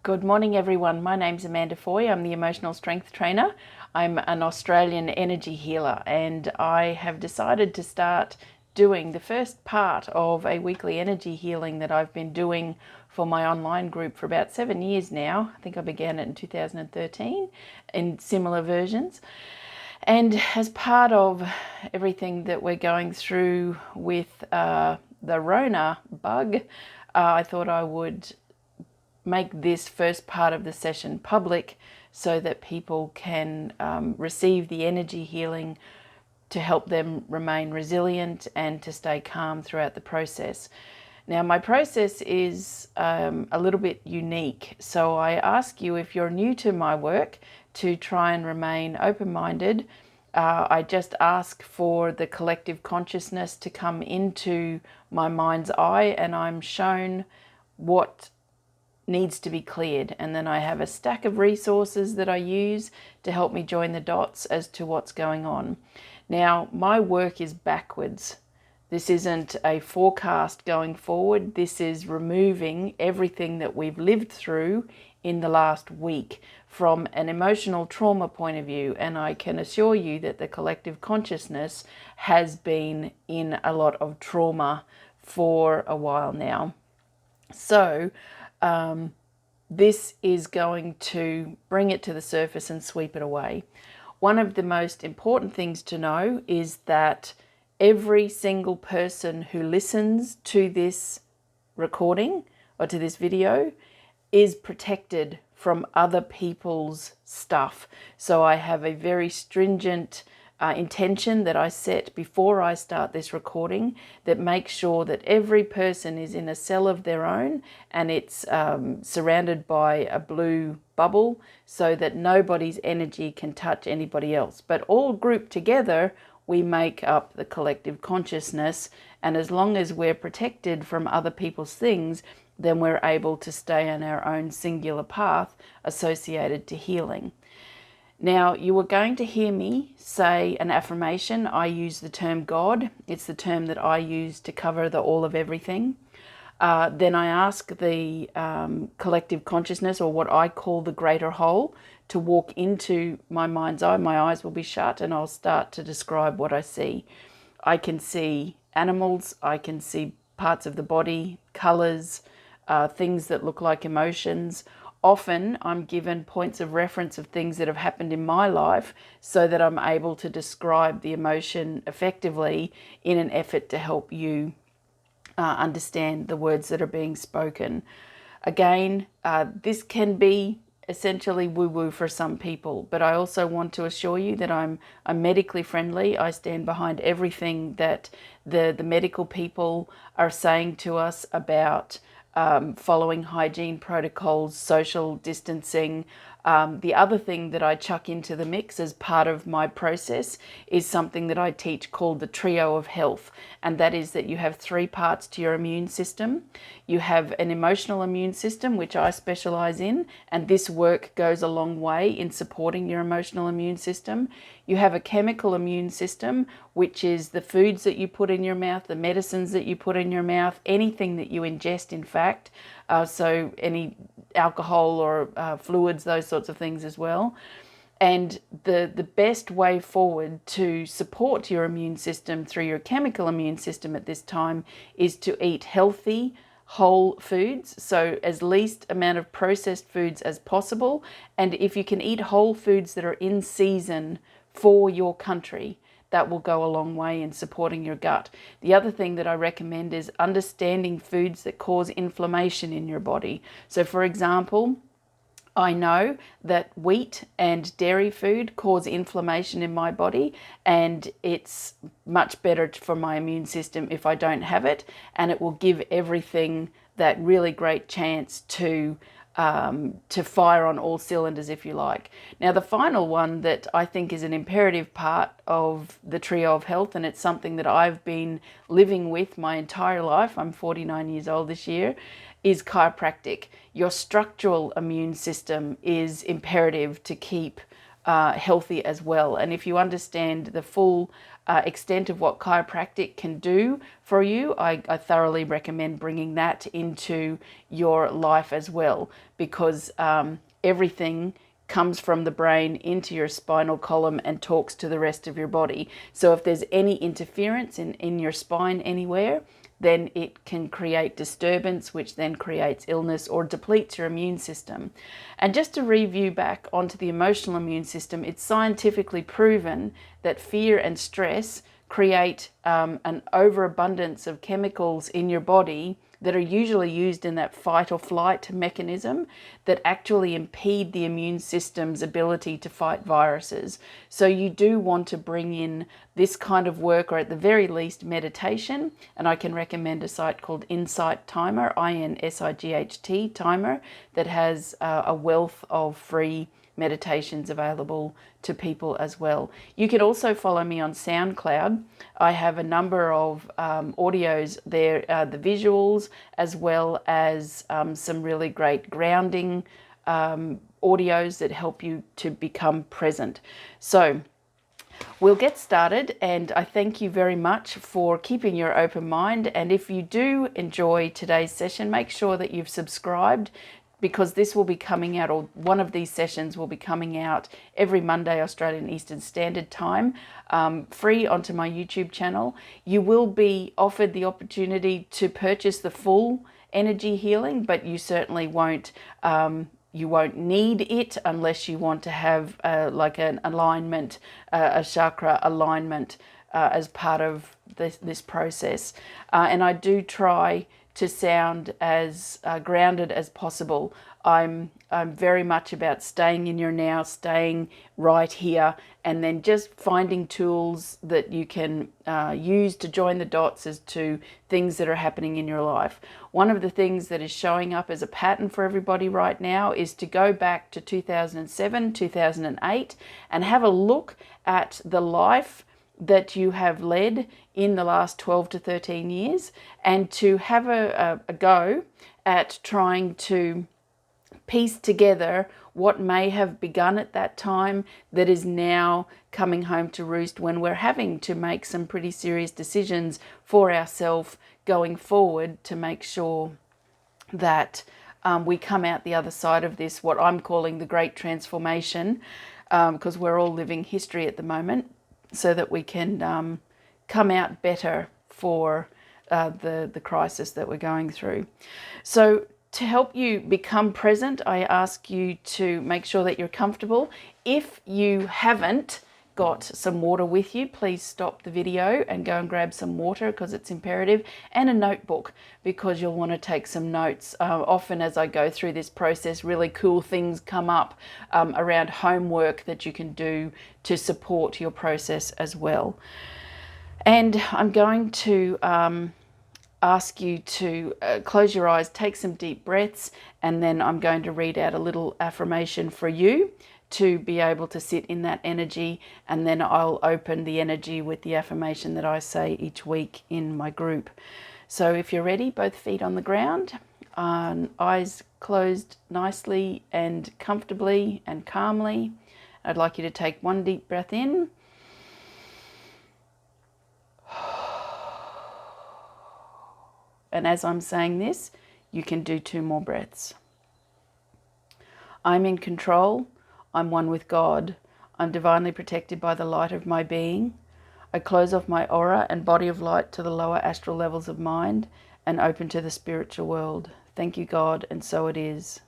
Good morning, everyone. My name's Amanda Foy. I'm the emotional strength trainer. I'm an Australian energy healer, and I have decided to start doing the first part of a weekly energy healing that I've been doing for my online group for about 7 years now. I think I began it in 2013 in similar versions. And as part of everything that we're going through with the Rona bug, I thought I would make this first part of the session public so that people can receive the energy healing to help them remain resilient and to stay calm throughout the process. Now, my process is a little bit unique, so I ask you, if you're new to my work, to try and remain open-minded. I just ask for the collective consciousness to come into my mind's eye, and I'm shown what needs to be cleared, and then I have a stack of resources that I use to help me join the dots as to what's going on. Now, my work is backwards. This isn't a forecast going forward. This is removing everything that we've lived through in the last week from an emotional trauma point of view, and I can assure you that the collective consciousness has been in a lot of trauma for a while now. So this is going to bring it to the surface and sweep it away. One of the most important things to know is that every single person who listens to this recording or to this video is protected from other people's stuff. So I have a very stringent intention that I set before I start this recording that makes sure that every person is in a cell of their own, and it's surrounded by a blue bubble so that nobody's energy can touch anybody else. But all grouped together, we make up the collective consciousness, and as long as we're protected from other people's things, then we're able to stay on our own singular path associated to healing. Now, you are going to hear me say an affirmation. I use the term God. It's the term that I use to cover the all of everything. Then I ask the collective consciousness, or what I call the greater whole, to walk into my mind's eye. My eyes will be shut and I'll start to describe what I see. I can see animals, I can see parts of the body, colors, things that look like emotions. Often I'm given points of reference of things that have happened in my life so that I'm able to describe the emotion effectively in an effort to help you understand the words that are being spoken. Again, this can be essentially woo-woo for some people, but I also want to assure you that I'm medically friendly. I stand behind everything that the medical people are saying to us about following hygiene protocols, social distancing. The other thing that I chuck into the mix as part of my process is something that I teach called the trio of health. And that is that you have 3 parts to your immune system. You have an emotional immune system, which I specialize in, and this work goes a long way in supporting your emotional immune system. You have a chemical immune system, which is the foods that you put in your mouth, the medicines that you put in your mouth, anything that you ingest, in fact. So any alcohol or fluids, those sorts of things as well. And the best way forward to support your immune system through your chemical immune system at this time is to eat healthy, whole foods, so as least amount of processed foods as possible. And if you can eat whole foods that are in season for your country, that will go a long way in supporting your gut. The other thing that I recommend is understanding foods that cause inflammation in your body. So for example, I know that wheat and dairy food cause inflammation in my body, and it's much better for my immune system if I don't have it, and it will give everything that really great chance to fire on all cylinders, if you like. Now, the final one that I think is an imperative part of the trio of health, and it's something that I've been living with my entire life, I'm 49 years old this year, is chiropractic. Your structural immune system is imperative to keep healthy as well. And if you understand the full extent of what chiropractic can do for you, I thoroughly recommend bringing that into your life as well, because everything comes from the brain into your spinal column and talks to the rest of your body. So if there's any interference in your spine anywhere, then it can create disturbance, which then creates illness or depletes your immune system. And just to review back onto the emotional immune system, it's scientifically proven that fear and stress create an overabundance of chemicals in your body that are usually used in that fight or flight mechanism that actually impede the immune system's ability to fight viruses. So you do want to bring in this kind of work, or at the very least meditation, and I can recommend a site called Insight Timer, INSIGHT Timer, that has a wealth of free meditations available to people as well. You can also follow me on SoundCloud. I have a number of audios there, the visuals, as well as some really great grounding audios that help you to become present. So we'll get started, and I thank you very much for keeping your open mind. And if you do enjoy today's session, make sure that you've subscribed, because this will be coming out, or one of these sessions will be coming out every Monday, Australian Eastern Standard Time, free onto my YouTube channel. You will be offered the opportunity to purchase the full energy healing, but you certainly won't need it unless you want to have like an alignment, a chakra alignment as part of this process. And I do try to sound as grounded as possible. I'm very much about staying in your now, staying right here, and then just finding tools that you can use to join the dots as to things that are happening in your life. One of the things that is showing up as a pattern for everybody right now is to go back to 2007, 2008 and have a look at the life that you have led in the last 12 to 13 years, and to have a go at trying to piece together what may have begun at that time that is now coming home to roost when we're having to make some pretty serious decisions for ourselves going forward to make sure that we come out the other side of this, what I'm calling the Great Transformation, because we're all living history at the moment, so that we can come out better for the crisis that we're going through. So to help you become present, I ask you to make sure that you're comfortable. If you haven't got some water with you, please stop the video and go and grab some water, because it's imperative, and a notebook, because you'll want to take some notes. Often as I go through this process, really cool things come up around homework that you can do to support your process as well. And I'm going to ask you to close your eyes, take some deep breaths, and then I'm going to read out a little affirmation for you to be able to sit in that energy, and then I'll open the energy with the affirmation that I say each week in my group. So if you're ready, both feet on the ground, eyes closed nicely and comfortably and calmly. I'd like you to take one deep breath in. And as I'm saying this, you can do 2 more breaths. I'm in control. I'm one with God. I'm divinely protected by the light of my being. I close off my aura and body of light to the lower astral levels of mind and open to the spiritual world. Thank you, God, and so it is.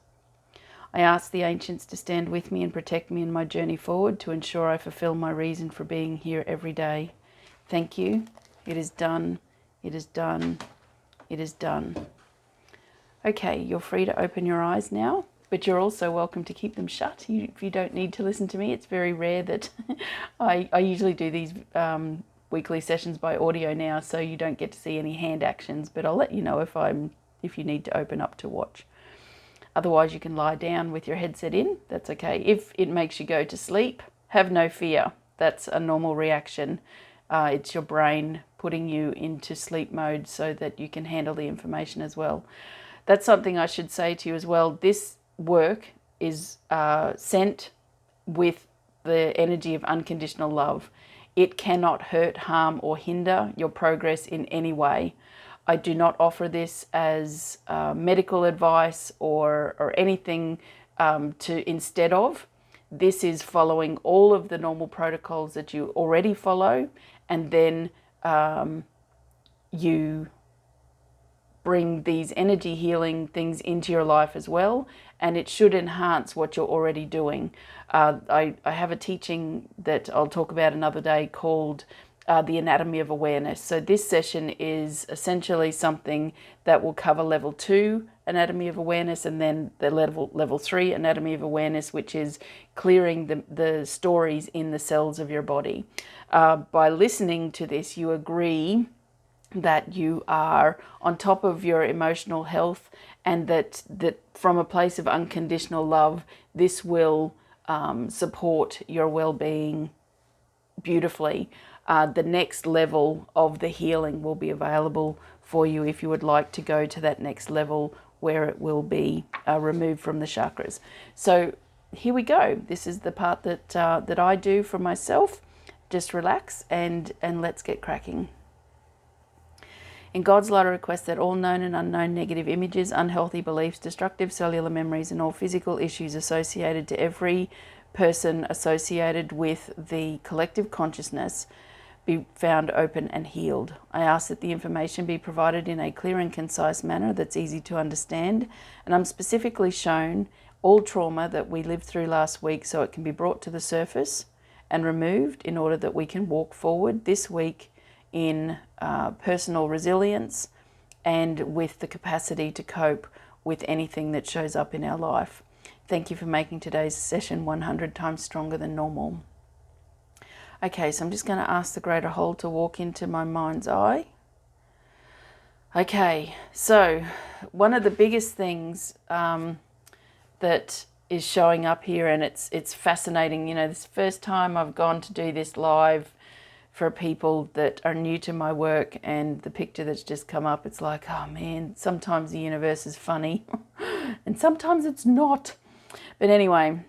I ask the ancients to stand with me and protect me in my journey forward to ensure I fulfill my reason for being here every day. Thank you. It is done. It is done. It is done. Okay, you're free to open your eyes now, but you're also welcome to keep them shut if you don't need to listen to me. It's very rare that I usually do these weekly sessions by audio now, so you don't get to see any hand actions, but I'll let you know if you need to open up to watch. Otherwise, you can lie down with your headset in. That's okay. If it makes you go to sleep, have no fear. That's a normal reaction. It's your brain putting you into sleep mode so that you can handle the information as well. That's something I should say to you as well. This work is sent with the energy of unconditional love. It cannot hurt, harm, or hinder your progress in any way. I do not offer this as medical advice or anything to instead of. This is following all of the normal protocols that you already follow, and then you bring these energy healing things into your life as well, and it should enhance what you're already doing. I have a teaching that I'll talk about another day called the anatomy of awareness. So this session is essentially something that will cover level 2 anatomy of awareness, and then the level 3 anatomy of awareness, which is clearing the stories in the cells of your body. By listening to this, you agree that you are on top of your emotional health, and that from a place of unconditional love, this will support your well-being beautifully. The next level of the healing will be available for you if you would like to go to that next level, where it will be removed from the chakras. So here we go. This is the part that I do for myself. Just relax and let's get cracking. In God's light, I request that all known and unknown negative images, unhealthy beliefs, destructive cellular memories, and all physical issues associated to every person associated with the collective consciousness be found open and healed. I ask that the information be provided in a clear and concise manner that's easy to understand, and I'm specifically shown all trauma that we lived through last week so it can be brought to the surface and removed in order that we can walk forward this week in personal resilience and with the capacity to cope with anything that shows up in our life. Thank you for making today's session 100 times stronger than normal. Okay, so I'm just going to ask the greater whole to walk into my mind's eye. Okay, so one of the biggest things that is showing up here, and it's fascinating, you know, this first time I've gone to do this live for people that are new to my work, and the picture that's just come up, it's like, oh man, sometimes the universe is funny and sometimes it's not. But anyway,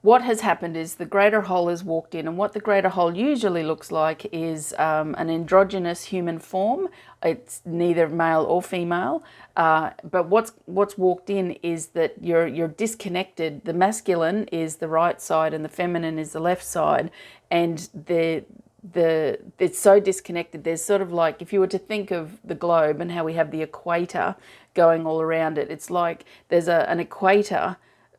what has happened is the greater whole has walked in, and what the greater whole usually looks like is an androgynous human form. It's neither male or female, but what's walked in is that you're disconnected. The masculine is the right side and the feminine is the left side, and it's so disconnected. There's sort of like, if you were to think of the globe and how we have the equator going all around it, it's like there's an equator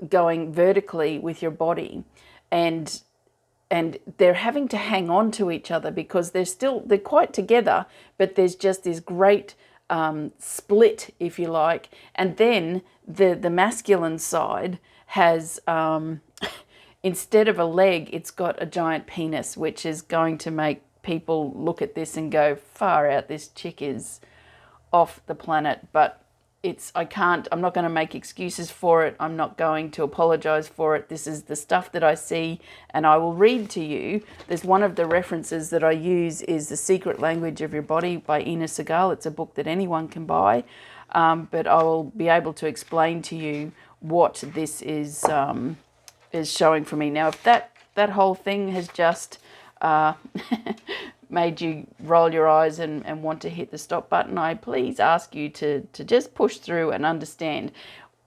going vertically with your body, and they're having to hang on to each other because they're quite together, but there's just this great split, if you like. And then the masculine side has instead of a leg, it's got a giant penis, which is going to make people look at this and go, far out, this chick is off the planet. But I'm not going to make excuses for it. I'm not going to apologize for it. This is the stuff that I see, and I will read to you. There's one of the references that I use is The Secret Language of Your Body by Ina Segal. It's a book that anyone can buy, but I will be able to explain to you what this is showing for me. Now, if that whole thing has just made you roll your eyes and want to hit the stop button, I please ask you to just push through and understand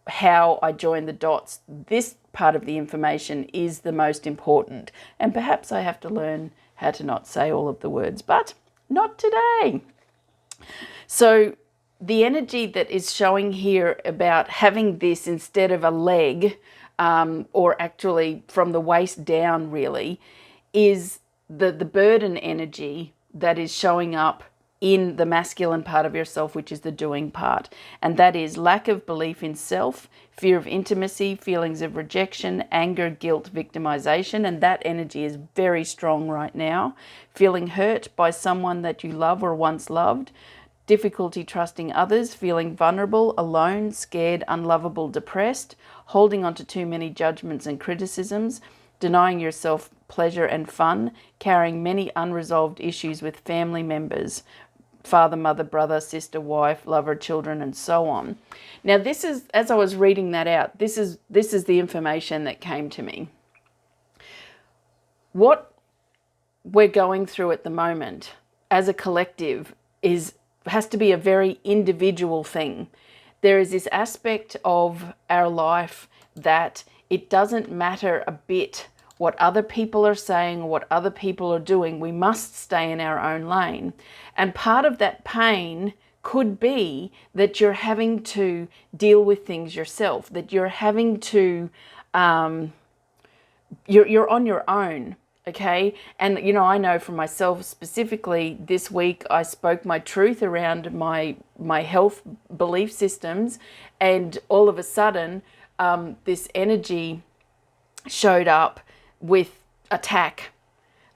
how I join the dots. This part of the information is the most important, and perhaps I have to learn how to not say all of the words, but not today. So the energy that is showing here about having this instead of a leg, or actually from the waist down really, is the burden energy that is showing up in the masculine part of yourself, which is the doing part. And that is lack of belief in self, fear of intimacy, feelings of rejection, anger, guilt, victimization. And that energy is very strong right now. Feeling hurt by someone that you love or once loved, difficulty trusting others, feeling vulnerable, alone, scared, unlovable, depressed, holding on to too many judgments and criticisms, denying yourself pleasure and fun, carrying many unresolved issues with family members, father, mother, brother, sister, wife, lover, children, and so on. Now, this is, as I was reading that out, this is the information that came to me. What we're going through at the moment as a collective has to be a very individual thing. There is this aspect of our life that it doesn't matter a bit what other people are saying or what other people are doing. We must stay in our own lane. And part of that pain could be that you're having to deal with things yourself, that you're having to, you're on your own. Okay. And, you know, I know for myself specifically this week, I spoke my truth around my health belief systems. And all of a sudden, this energy showed up with attack,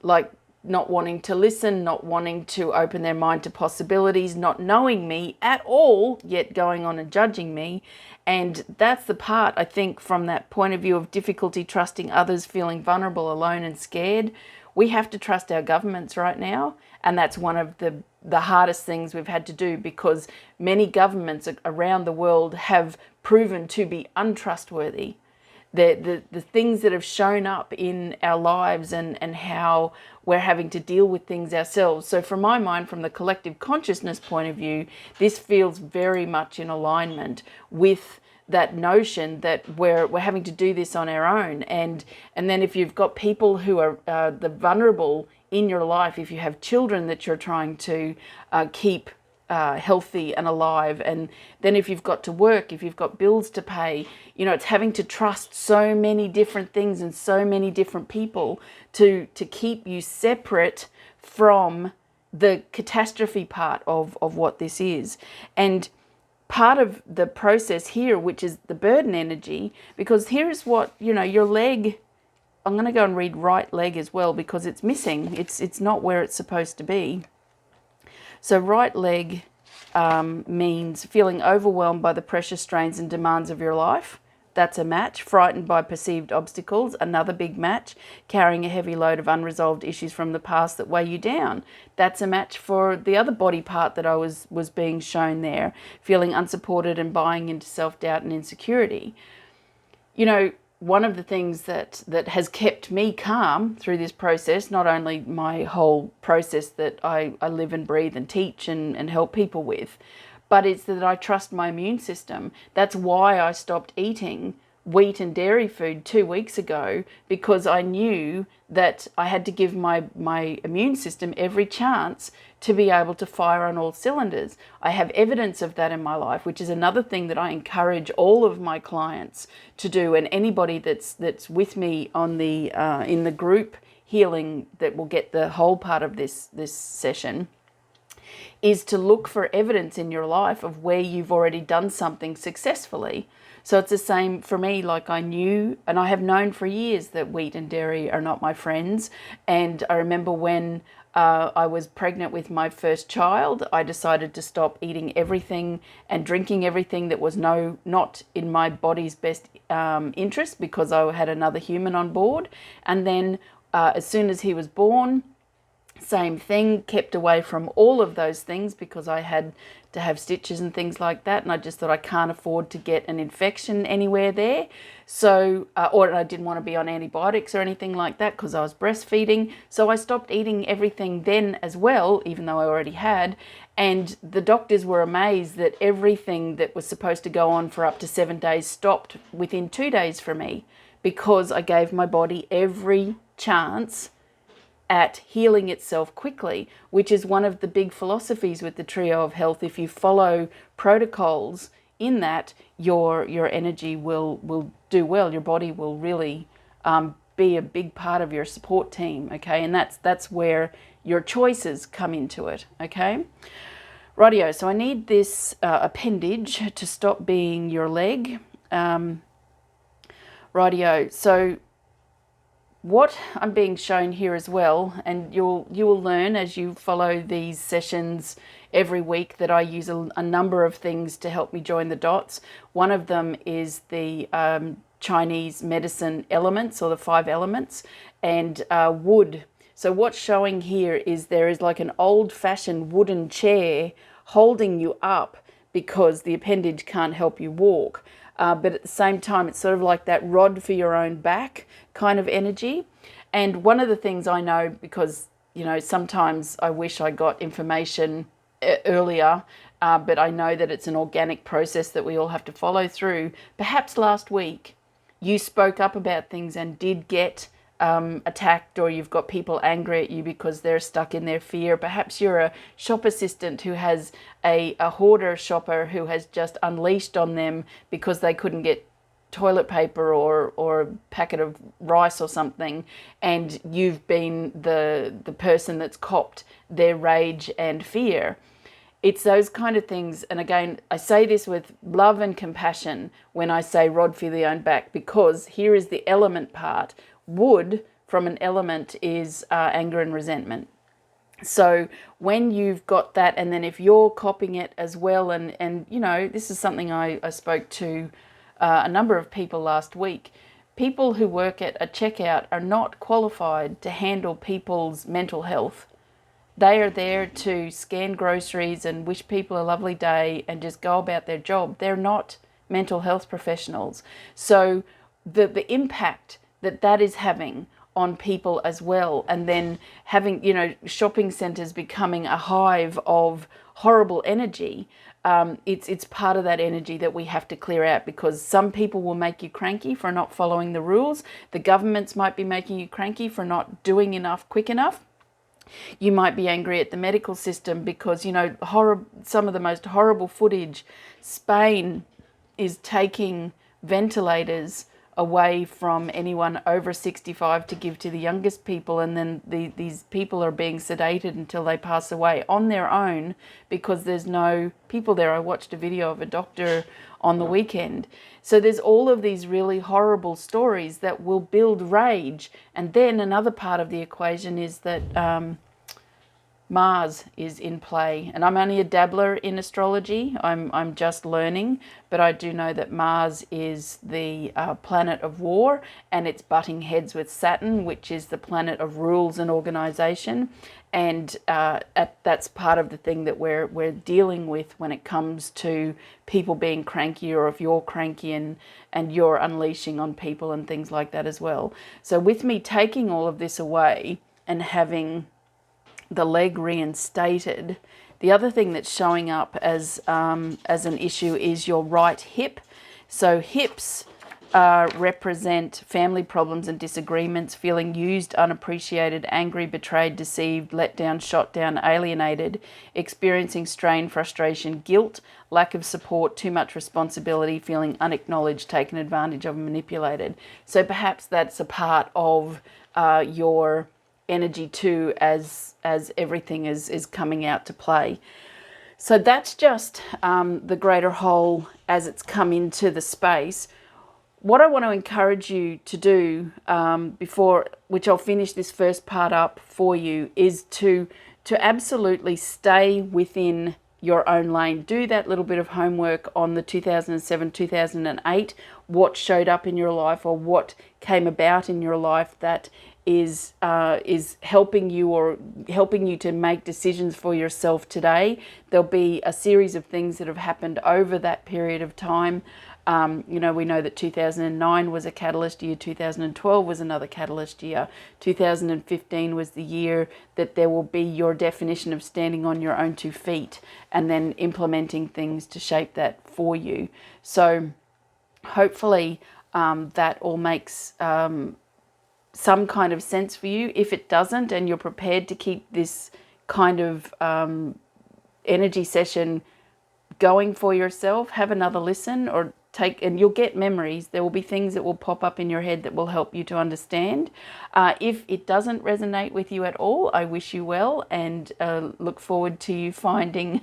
like not wanting to listen, not wanting to open their mind to possibilities, not knowing me at all, yet going on and judging me. And that's the part, I think, from that point of view of difficulty trusting others, feeling vulnerable, alone and scared. We have to trust our governments right now. And that's one of the hardest things we've had to do, because many governments around the world have proven to be untrustworthy. The things that have shown up in our lives and how we're having to deal with things ourselves. So from my mind, from the collective consciousness point of view, this feels very much in alignment with that notion that we're having to do this on our own. And then if you've got people who are the vulnerable in your life, if you have children that you're trying to keep healthy and alive, and then if you've got to work, if you've got bills to pay, you know, it's having to trust so many different things and so many different people to keep you separate from the catastrophe part of what this is. And part of the process here, which is the burden energy, because here's what, you know, your leg, I'm going to go and read right leg as well because it's missing. It's not where it's supposed to be. So right leg means feeling overwhelmed by the pressure, strains and demands of your life. That's a match. Frightened by perceived obstacles, another big match. Carrying a heavy load of unresolved issues from the past that weigh you down. That's a match for the other body part that I was being shown there. Feeling unsupported and buying into self-doubt and insecurity. You know, one of the things that has kept me calm through this process, not only my whole process that I live and breathe and teach and help people with, but it's that I trust my immune system. That's why I stopped eating wheat and dairy food 2 weeks ago, because I knew that I had to give my immune system every chance to be able to fire on all cylinders. I have evidence of that in my life, which is another thing that I encourage all of my clients to do, and anybody that's with me on the in the group healing that will get the whole part of this session, is to look for evidence in your life of where you've already done something successfully. So it's the same for me. Like, I knew and I have known for years that wheat and dairy are not my friends. And I remember when I was pregnant with my first child, I decided to stop eating everything and drinking everything that was not in my body's best interest, because I had another human on board. And then as soon as he was born, same thing, kept away from all of those things because I had to have stitches and things like that, and I just thought I can't afford to get an infection anywhere there. So, or I didn't want to be on antibiotics or anything like that because I was breastfeeding. So I stopped eating everything then as well, even though I already had. And the doctors were amazed that everything that was supposed to go on for up to 7 days stopped within 2 days for me, because I gave my body every chance at healing itself quickly, which is one of the big philosophies with the trio of health. If you follow protocols in that, your energy will do well. Your body will really be a big part of your support team, okay? And that's where your choices come into it, okay? Rightio, so I need this appendage to stop being your leg. Rightio, so what I'm being shown here as well, and you will learn as you follow these sessions every week, that I use a number of things to help me join the dots. One of them is the Chinese medicine elements, or the 5 elements, and wood. So what's showing here is there is like an old-fashioned wooden chair holding you up because the appendage can't help you walk. But at the same time, it's sort of like that rod for your own back kind of energy. And one of the things I know, because you know, sometimes I wish I got information earlier, but I know that it's an organic process that we all have to follow through. Perhaps last week you spoke up about things and did get attacked, or you've got people angry at you because they're stuck in their fear. Perhaps you're a shop assistant who has a hoarder shopper who has just unleashed on them because they couldn't get toilet paper or a packet of rice or something, and you've been the person that's copped their rage and fear. It's those kind of things. And again, I say this with love and compassion when I say rod for the own back, because here is the element part. Wood from an element is anger and resentment. So when you've got that, and then if you're copying it as well, and you know, this is something I spoke to a number of people last week. People who work at a checkout are not qualified to handle people's mental health. They are there to scan groceries and wish people a lovely day and just go about their job. They're not mental health professionals. So the impact that is having on people as well, and then having, you know, shopping centres becoming a hive of horrible energy, it's part of that energy that we have to clear out, because some people will make you cranky for not following the rules. The governments might be making you cranky for not doing enough quick enough. You might be angry at the medical system because, you know, some of the most horrible footage. Spain is taking ventilators away from anyone over 65 to give to the youngest people, and then these people are being sedated until they pass away on their own because there's no people there. I watched a video of a doctor on the weekend. So there's all of these really horrible stories that will build rage. And then another part of the equation is that Mars is in play, and I'm only a dabbler in astrology. I'm just learning, but I do know that Mars is the planet of war, and it's butting heads with Saturn, which is the planet of rules and organization. And that's part of the thing that we're dealing with when it comes to people being cranky, or if you're cranky and you're unleashing on people and things like that as well. So with me taking all of this away and having the leg reinstated, the other thing that's showing up as an issue is your right hip. So hips represent family problems and disagreements, feeling used, unappreciated, angry, betrayed, deceived, let down, shot down, alienated, experiencing strain, frustration, guilt, lack of support, too much responsibility, feeling unacknowledged, taken advantage of, manipulated. So perhaps that's a part of your energy too, as everything is coming out to play. So that's just the greater whole as it's come into the space. What I want to encourage you to do before, which I'll finish this first part up for you, is to absolutely stay within your own lane. Do that little bit of homework on the 2007, 2008, what showed up in your life or what came about in your life that is helping you, or helping you to make decisions for yourself today. There'll be a series of things that have happened over that period of time. You know, we know that 2009 was a catalyst year, 2012 was another catalyst year, 2015 was the year that there will be your definition of standing on your own 2 feet, and then implementing things to shape that for you. So hopefully that all makes some kind of sense for you. If it doesn't, and you're prepared to keep this kind of energy session going for yourself, have another listen, or and you'll get memories. There will be things that will pop up in your head that will help you to understand. If it doesn't resonate with you at all, I wish you well, and look forward to you finding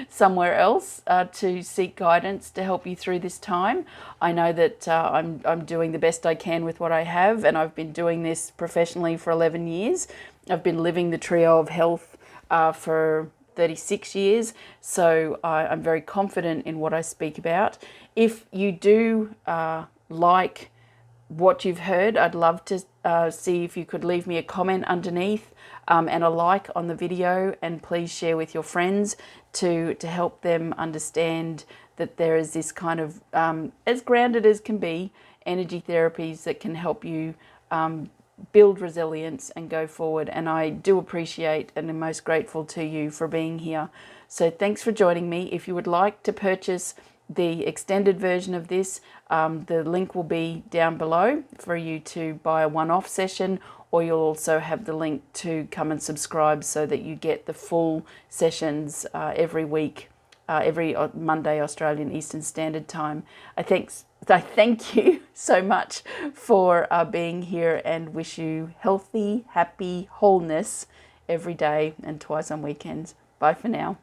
somewhere else to seek guidance to help you through this time. I know that I'm doing the best I can with what I have, and I've been doing this professionally for 11 years. I've been living the trio of health for 36 years, so I'm very confident in what I speak about. If you do like what you've heard, I'd love to see if you could leave me a comment underneath and a like on the video, and please share with your friends to help them understand that there is this kind of, as grounded as can be, energy therapies that can help you build resilience and go forward. And I do appreciate and am most grateful to you for being here. So thanks for joining me. If you would like to purchase the extended version of this, the link will be down below for you to buy a one-off session, or you'll also have the link to come and subscribe so that you get the full sessions every week, every Monday Australian Eastern Standard Time. I thank you so much for being here, and wish you healthy, happy wholeness every day and twice on weekends. Bye for now.